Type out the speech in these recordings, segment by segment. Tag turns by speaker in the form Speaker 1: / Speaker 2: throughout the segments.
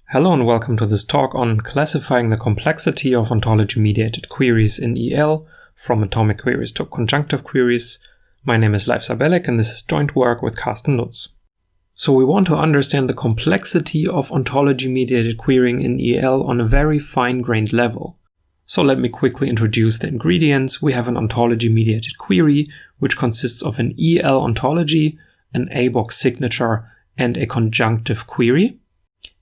Speaker 1: Hello and welcome to this talk on classifying the complexity of ontology-mediated queries in EL from atomic queries to conjunctive queries. My name is Leif Sabellek and this is joint work with Carsten Lutz. So we want to understand the complexity of ontology-mediated querying in EL on a very fine-grained level. So let me quickly introduce the ingredients. We have an ontology-mediated query, which consists of an EL ontology, an A-box signature, and a conjunctive query.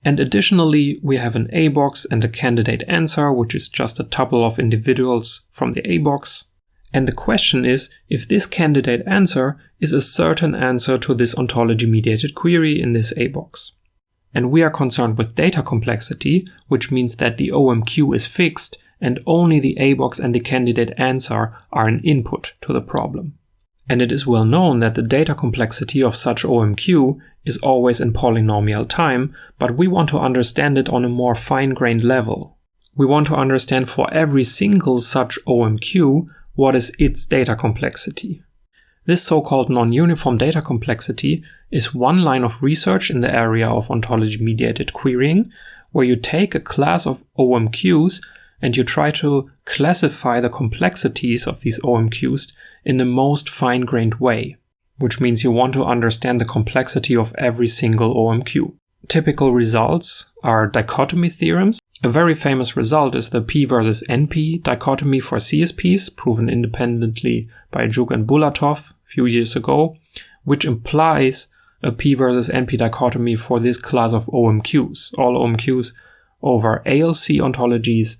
Speaker 1: And additionally, we have an A-box and a candidate answer, which is just a tuple of individuals from the A-box. And the question is if this candidate answer is a certain answer to this ontology-mediated query in this A-box. And we are concerned with data complexity, which means that the OMQ is fixed and only the A-box and the candidate answer are an input to the problem. And it is well known that the data complexity of such OMQ is always in polynomial time, but we want to understand it on a more fine-grained level. We want to understand for every single such OMQ what is its data complexity. This so-called non-uniform data complexity is one line of research in the area of ontology-mediated querying, where you take a class of OMQs and you try to classify the complexities of these OMQs in the most fine-grained way, which means you want to understand the complexity of every single OMQ. Typical results are dichotomy theorems. A very famous result is the P versus NP dichotomy for CSPs, proven independently by Zhuk and Bulatov a few years ago, which implies a P versus NP dichotomy for this class of OMQs, all OMQs over ALC ontologies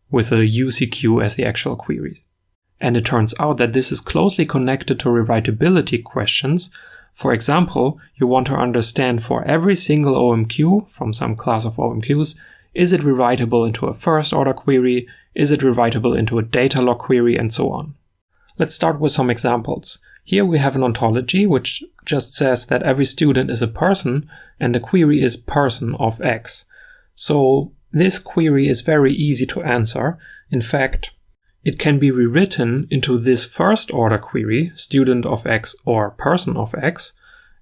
Speaker 1: with a UCQ as the actual query. And it turns out that this is closely connected to rewritability questions. For example, you want to understand for every single OMQ from some class of OMQs, is it rewritable into a first-order query, is it rewritable into a data log query, and so on. Let's start with some examples. Here we have an ontology which just says that every student is a person and the query is person of X. So this query is very easy to answer. In fact, it can be rewritten into this first-order query, student of X or person of X,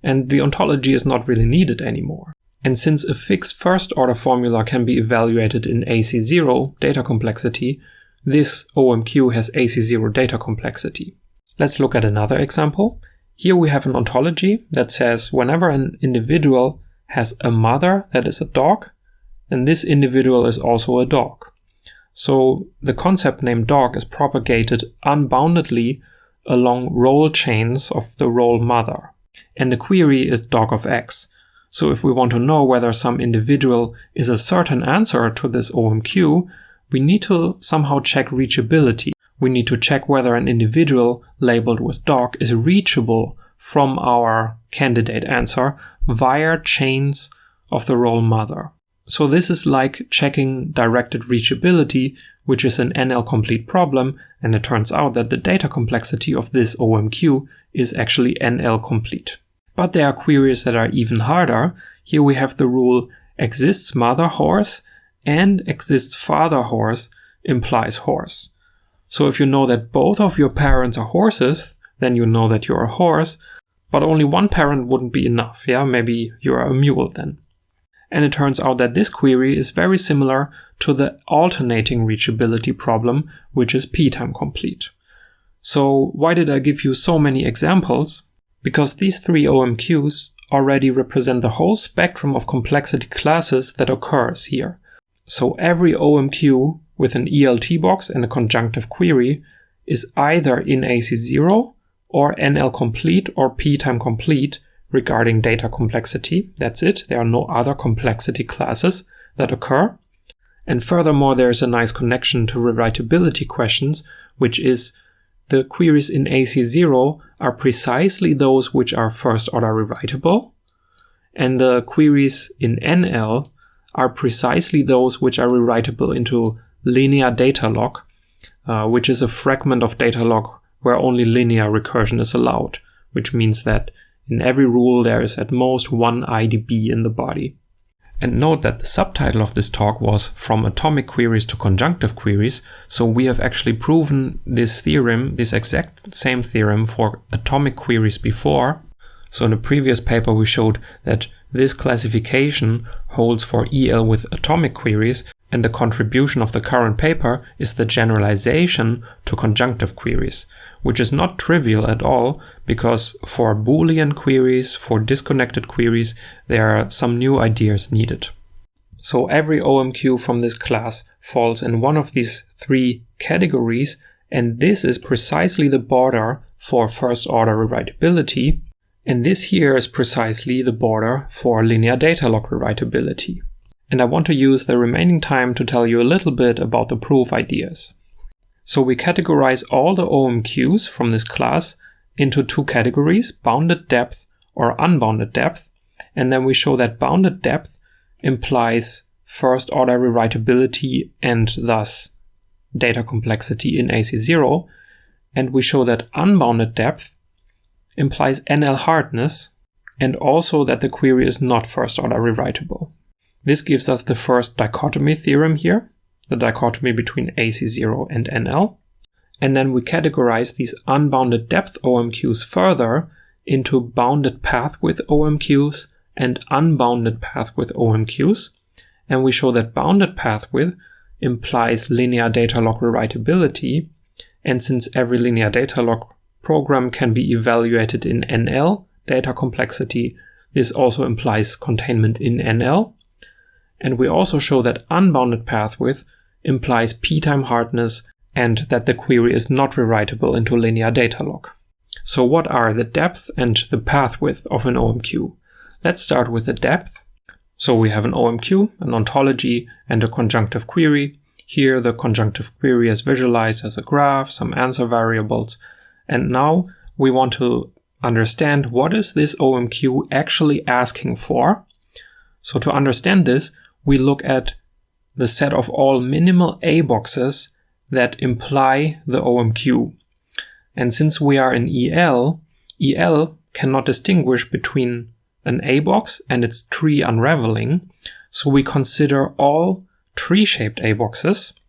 Speaker 1: and the ontology is not really needed anymore. And since a fixed first-order formula can be evaluated in AC0 data complexity, this OMQ has AC0 data complexity. Let's look at another example. Here we have an ontology that says whenever an individual has a mother that is a dog, then this individual is also a dog. So the concept name dog is propagated unboundedly along role chains of the role mother. And the query is dog of X. So if we want to know whether some individual is a certain answer to this OMQ, we need to somehow check reachability. We need to check whether an individual labeled with dog is reachable from our candidate answer via chains of the role mother. So this is like checking directed reachability, which is an NL-complete problem, and it turns out that the data complexity of this OMQ is actually NL-complete. But there are queries that are even harder. Here we have the rule exists mother horse and exists father horse implies horse. So if you know that both of your parents are horses, then you know that you're a horse, but only one parent wouldn't be enough. Yeah, maybe you're a mule then. And it turns out that this query is very similar to the alternating reachability problem, which is p-time complete. So why did I give you so many examples? Because these three OMQs already represent the whole spectrum of complexity classes that occurs here. So every OMQ with an ELT box and a conjunctive query is either in AC0 or NL complete or p-time complete regarding data complexity. That's it. There are no other complexity classes that occur. And furthermore, there's a nice connection to rewritability questions, which is the queries in AC0 are precisely those which are first-order rewritable, and the queries in NL are precisely those which are rewritable into linear data log, which is a fragment of data log where only linear recursion is allowed, which means that in every rule there is at most one IDB in the body. And note that the subtitle of this talk was From Atomic Queries to Conjunctive Queries, so we have actually proven this theorem, this exact same theorem for atomic queries before. So in the previous paper we showed that this classification holds for EL with atomic queries, and the contribution of the current paper is the generalization to conjunctive queries, which is not trivial at all, because for Boolean queries, for disconnected queries, there are some new ideas needed. So every OMQ from this class falls in one of these three categories, and this is precisely the border for first-order rewritability, and this here is precisely the border for linear data log rewritability. And I want to use the remaining time to tell you a little bit about the proof ideas. So we categorize all the OMQs from this class into two categories, bounded depth or unbounded depth, and then we show that bounded depth implies first-order rewritability and thus data complexity in AC0, and we show that unbounded depth implies NL hardness and also that the query is not first-order rewritable. This gives us the first dichotomy theorem here, the dichotomy between AC0 and NL, and then we categorize these unbounded depth OMQs further into bounded path-width OMQs and unbounded path-width OMQs, and we show that bounded path-width implies linear data log rewritability, and since every linear data log program can be evaluated in NL data complexity, this also implies containment in NL. And we also show that unbounded path-width implies p-time hardness and that the query is not rewritable into linear data log. So what are the depth and the path-width of an OMQ? Let's start with the depth. So we have an OMQ, an ontology, and a conjunctive query. Here the conjunctive query is visualized as a graph, some answer variables. And now we want to understand what is this OMQ actually asking for. So to understand this, we look at the set of all minimal A boxes that imply the OMQ. And since we are in EL cannot distinguish between an A box and its tree unraveling, so we consider all tree-shaped A boxes,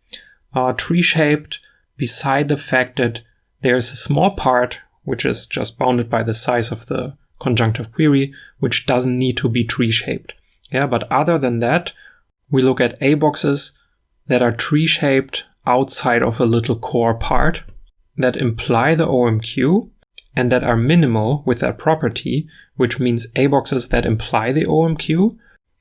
Speaker 1: tree-shaped beside the fact that there's a small part which is just bounded by the size of the conjunctive query, which doesn't need to be tree-shaped. Yeah, but other than that, we look at A boxes that are tree-shaped outside of a little core part that imply the OMQ and that are minimal with that property, which means A boxes that imply the OMQ.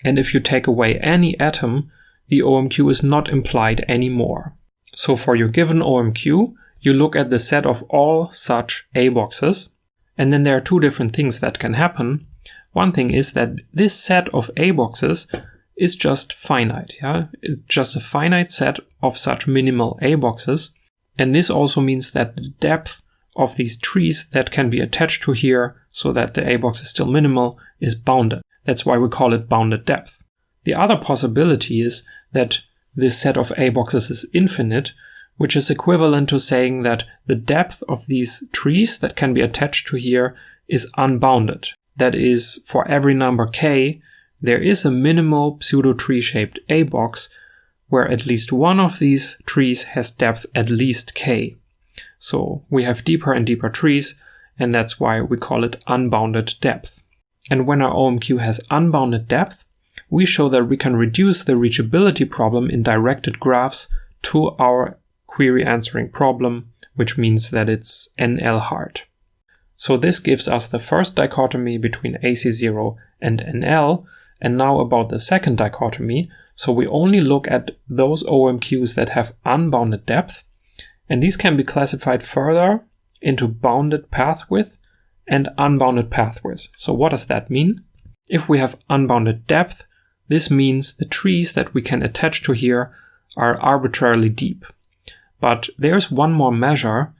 Speaker 1: And if you take away any atom, the OMQ is not implied anymore. So for your given OMQ, you look at the set of all such A boxes, and then there are two different things that can happen. One thing is that this set of A boxes is just finite. Yeah? It's just a finite set of such minimal A boxes. And this also means that the depth of these trees that can be attached to here so that the A box is still minimal is bounded. That's why we call it bounded depth. The other possibility is that this set of A boxes is infinite, which is equivalent to saying that the depth of these trees that can be attached to here is unbounded. That is, for every number k, there is a minimal pseudo-tree-shaped A box where at least one of these trees has depth at least k. So we have deeper and deeper trees, and that's why we call it unbounded depth. And when our OMQ has unbounded depth, we show that we can reduce the reachability problem in directed graphs to our query answering problem, which means that it's NL hard. So this gives us the first dichotomy between AC0 and NL, and now about the second dichotomy. So we only look at those OMQs that have unbounded depth, and these can be classified further into bounded path-width and unbounded path-width. So what does that mean? If we have unbounded depth, this means the trees that we can attach to here are arbitrarily deep. But there's one more measure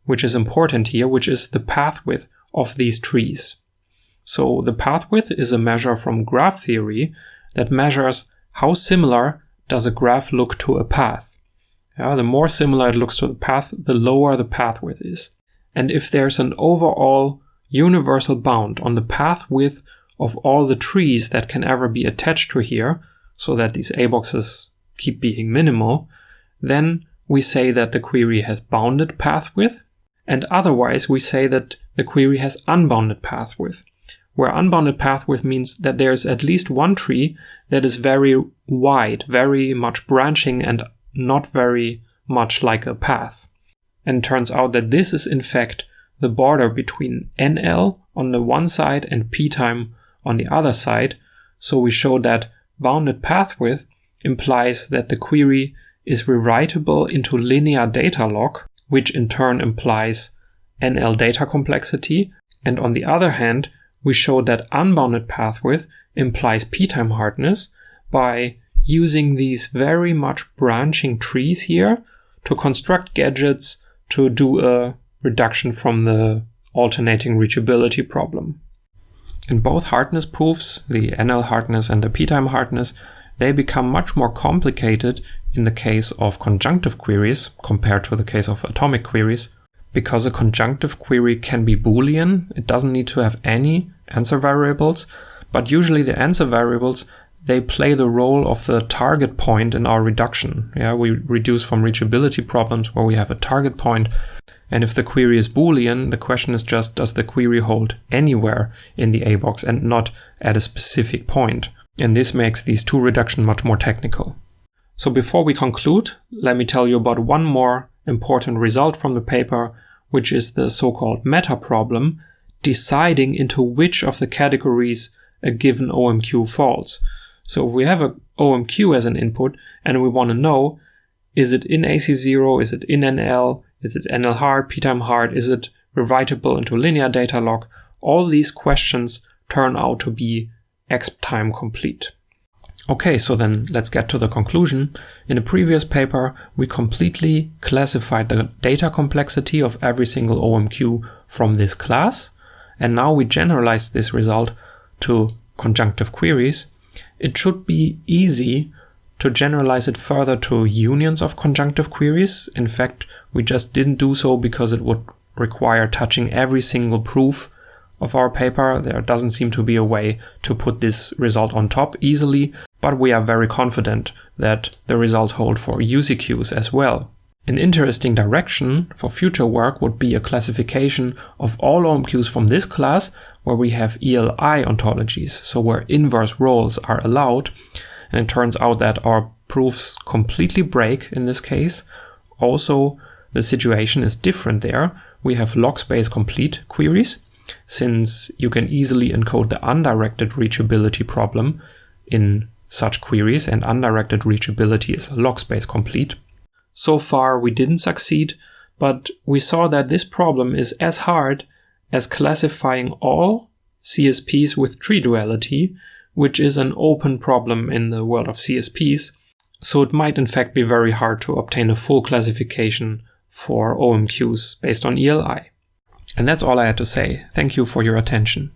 Speaker 1: which is important here, which is the path-width of these trees. So the path-width is a measure from graph theory that measures how similar does a graph look to a path. The more similar it looks to the path, the lower the path-width is. And if there's an overall universal bound on the path-width of all the trees that can ever be attached to here, so that these A boxes keep being minimal, then we say that the query has bounded path-width, and otherwise we say that the query has unbounded path-width, where unbounded path width means that there's at least one tree that is very wide, very much branching and not very much like a path. And it turns out that this is in fact the border between NL on the one side and P time on the other side. So we show that bounded path width implies that the query is rewritable into linear data log, which in turn implies NL data complexity. And on the other hand, we show that unbounded path width implies p-time hardness by using these very much branching trees here to construct gadgets to do a reduction from the alternating reachability problem. In both hardness proofs, the NL hardness and the p-time hardness, they become much more complicated in the case of conjunctive queries compared to the case of atomic queries, because a conjunctive query can be Boolean. It doesn't need to have any answer variables, but usually the answer variables, they play the role of the target point in our reduction. We reduce from reachability problems where we have a target point, and if the query is Boolean, the question is just, does the query hold anywhere in the A box and not at a specific point? And this makes these two reductions much more technical. So before we conclude, let me tell you about one more important result from the paper, which is the so-called meta problem, deciding into which of the categories a given OMQ falls. So if we have a OMQ as an input and we want to know, is it in AC0, is it in NL, is it NL hard, p-time hard, is it rewritable into linear data log? All these questions turn out to be X-time complete. Okay, so then let's get to the conclusion. In a previous paper, we completely classified the data complexity of every single OMQ from this class, and now we generalized this result to conjunctive queries. It should be easy to generalize it further to unions of conjunctive queries. In fact, we just didn't do so because it would require touching every single proof of our paper. There doesn't seem to be a way to put this result on top easily, but we are very confident that the results hold for UCQs as well. An interesting direction for future work would be a classification of all OMQs from this class where we have ELI ontologies, so where inverse roles are allowed. And it turns out that our proofs completely break in this case. Also, the situation is different there. We have log space complete queries, since you can easily encode the undirected reachability problem in such queries, and undirected reachability is log space complete. So far we didn't succeed, but we saw that this problem is as hard as classifying all CSPs with tree duality, which is an open problem in the world of CSPs, so it might in fact be very hard to obtain a full classification for OMQs based on ELI. And that's all I had to say. Thank you for your attention.